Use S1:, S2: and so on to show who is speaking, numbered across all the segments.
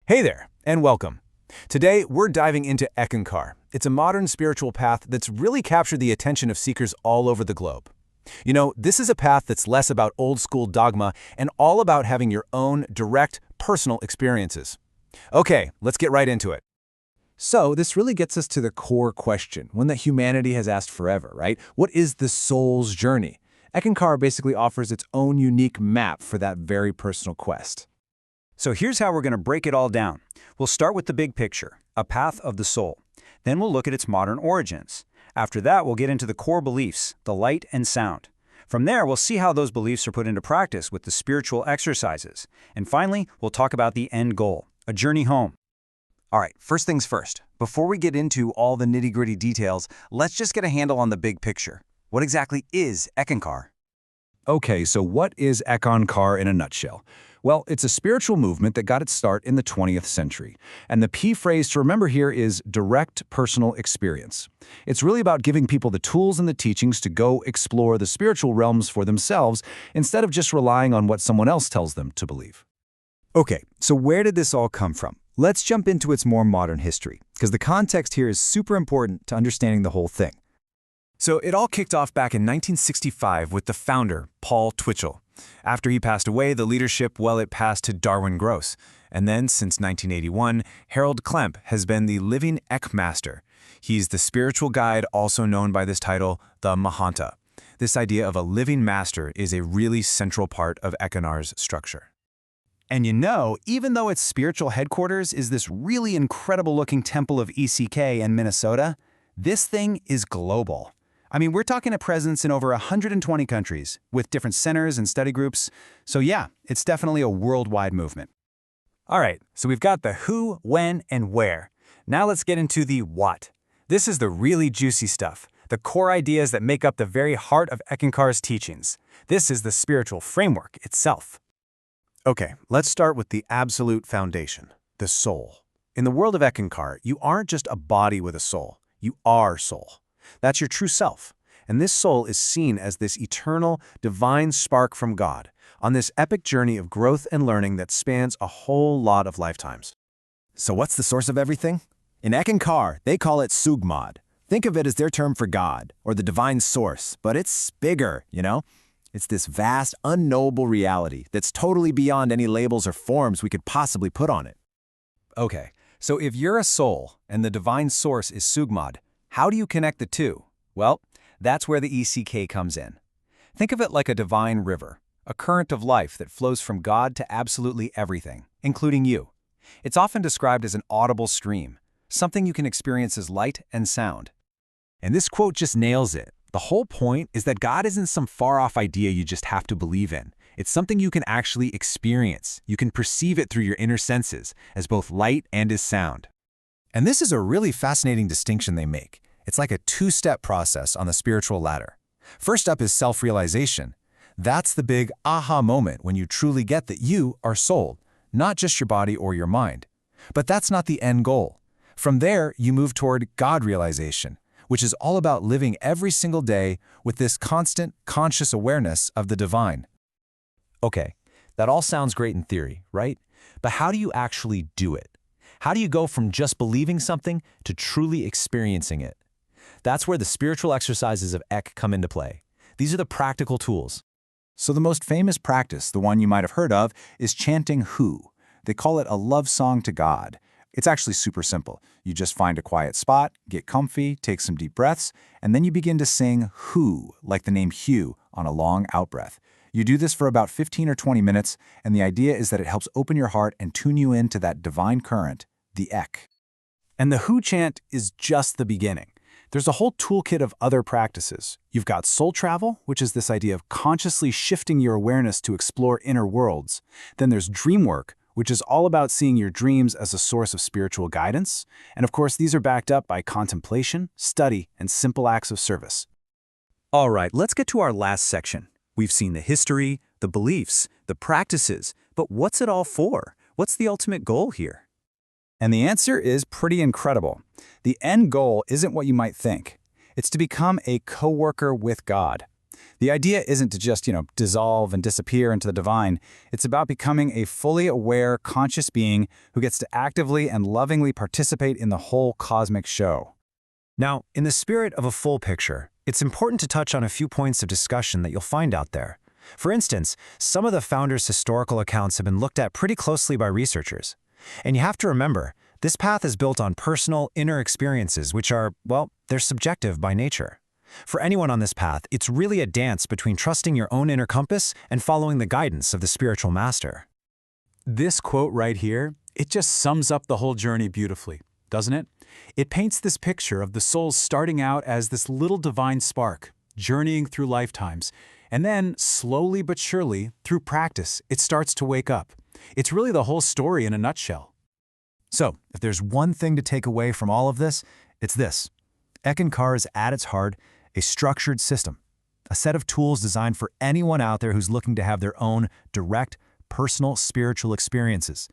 S1: Hey there, and welcome. Today, we're diving into Eckankar. It's a modern spiritual path that's really captured the attention of seekers all over the globe. You know, this is a path that's less about old-school dogma and all about having your own direct, personal experiences. Okay, let's get right into it.
S2: So this really gets us to the core question, one that humanity has asked forever, right? What is the soul's journey? Eckankar basically offers its own unique map for that very personal quest.
S3: So here's how we're going to break it all down. We'll start with the big picture, a path of the soul. Then we'll look at its modern origins. After that, we'll get into the core beliefs, the light and sound. From there, we'll see how those beliefs are put into practice with the spiritual exercises. And finally, we'll talk about the end goal, a journey home.
S1: All right, first things first. Before we get into all the nitty-gritty details, let's just get a handle on the big picture. What exactly is Eckankar?
S2: Okay, so what is Eckankar in a nutshell? Well, it's a spiritual movement that got its start in the 20th century. And the key phrase to remember here is direct personal experience. It's really about giving people the tools and the teachings to go explore the spiritual realms for themselves instead of just relying on what someone else tells them to believe.
S3: Okay, so where did this all come from? Let's jump into its more modern history, because the context here is super important to understanding the whole thing.
S1: So it all kicked off back in 1965 with the founder, Paul Twitchell. After he passed away, the leadership, well, it passed to Darwin Gross. And then, since 1981, Harold Klemp has been the living Eckmaster. He's the spiritual guide, also known by this title, the Mahanta. This idea of a living master is a really central part of Eckankar's structure. And you know, even though its spiritual headquarters is this really incredible-looking temple of ECK in Minnesota, this thing is global. I mean, we're talking a presence in over 120 countries, with different centers and study groups. So yeah, it's definitely a worldwide movement. All right, so we've got the who, when, and where. Now let's get into the what. This is the really juicy stuff, the core ideas that make up the very heart of Eckankar's teachings. This is the spiritual framework itself. Okay, let's start with the absolute foundation, the soul. In the world of Eckankar, you aren't just a body with a soul. You are soul. That's your true self. And this soul is seen as this eternal, divine spark from God on this epic journey of growth and learning that spans a whole lot of lifetimes.
S4: So what's the source of everything? In Eckankar, they call it Sugmad. Think of it as their term for God, or the divine source, but it's bigger, you know? It's this vast, unknowable reality that's totally beyond any labels or forms we could possibly put on it.
S1: Okay, so if you're a soul and the divine source is Sugmad, how do you connect the two? Well, that's where the ECK comes in. Think of it like a divine river, a current of life that flows from God to absolutely everything, including you. It's often described as an audible stream, something you can experience as light and sound. And this quote just nails it. The whole point is that God isn't some far-off idea you just have to believe in. It's something you can actually experience. You can perceive it through your inner senses, as both light and as sound. And this is a really fascinating distinction they make. It's like a two-step process on the spiritual ladder. First up is self-realization. That's the big aha moment when you truly get that you are soul, not just your body or your mind. But that's not the end goal. From there, you move toward God realization, which is all about living every single day with this constant, conscious awareness of the divine. Okay, that all sounds great in theory, right? But how do you actually do it? How do you go from just believing something to truly experiencing it? That's where the spiritual exercises of Eck come into play. These are the practical tools.
S2: So the most famous practice, the one you might have heard of, is chanting Who. They call it a love song to God. It's actually super simple. You just find a quiet spot, get comfy, take some deep breaths, and then you begin to sing Who, like the name Hugh, on a long out-breath. You do this for about 15 or 20 minutes, and the idea is that it helps open your heart and tune you into that divine current, the Eck.
S1: And the Who chant is just the beginning. There's a whole toolkit of other practices. You've got soul travel, which is this idea of consciously shifting your awareness to explore inner worlds. Then there's dream work, which is all about seeing your dreams as a source of spiritual guidance. And of course, these are backed up by contemplation, study, and simple acts of service.
S3: All right, let's get to our last section. We've seen the history, the beliefs, the practices, but what's it all for? What's the ultimate goal here?
S2: And the answer is pretty incredible. The end goal isn't what you might think. It's to become a co-worker with God. The idea isn't to just, dissolve and disappear into the divine. It's about becoming a fully aware, conscious being who gets to actively and lovingly participate in the whole cosmic show.
S3: Now, in the spirit of a full picture, it's important to touch on a few points of discussion that you'll find out there. For instance, some of the founders' historical accounts have been looked at pretty closely by researchers. And you have to remember, this path is built on personal, inner experiences, which are, well, they're subjective by nature. For anyone on this path, it's really a dance between trusting your own inner compass and following the guidance of the spiritual master.
S5: This quote right here, it just sums up the whole journey beautifully, doesn't it? It paints this picture of the soul starting out as this little divine spark, journeying through lifetimes, and then, slowly but surely, through practice, it starts to wake up. It's really the whole story in a nutshell.
S2: So, if there's one thing to take away from all of this, it's this. Eckankar is at its heart a structured system, a set of tools designed for anyone out there who's looking to have their own direct, personal spiritual experiences.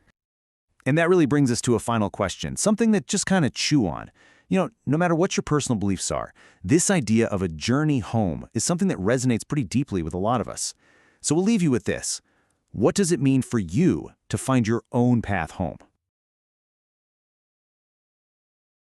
S1: And that really brings us to a final question, something that just kind of chew on. No matter what your personal beliefs are, this idea of a journey home is something that resonates pretty deeply with a lot of us. So we'll leave you with this. What does it mean for you to find your own path home?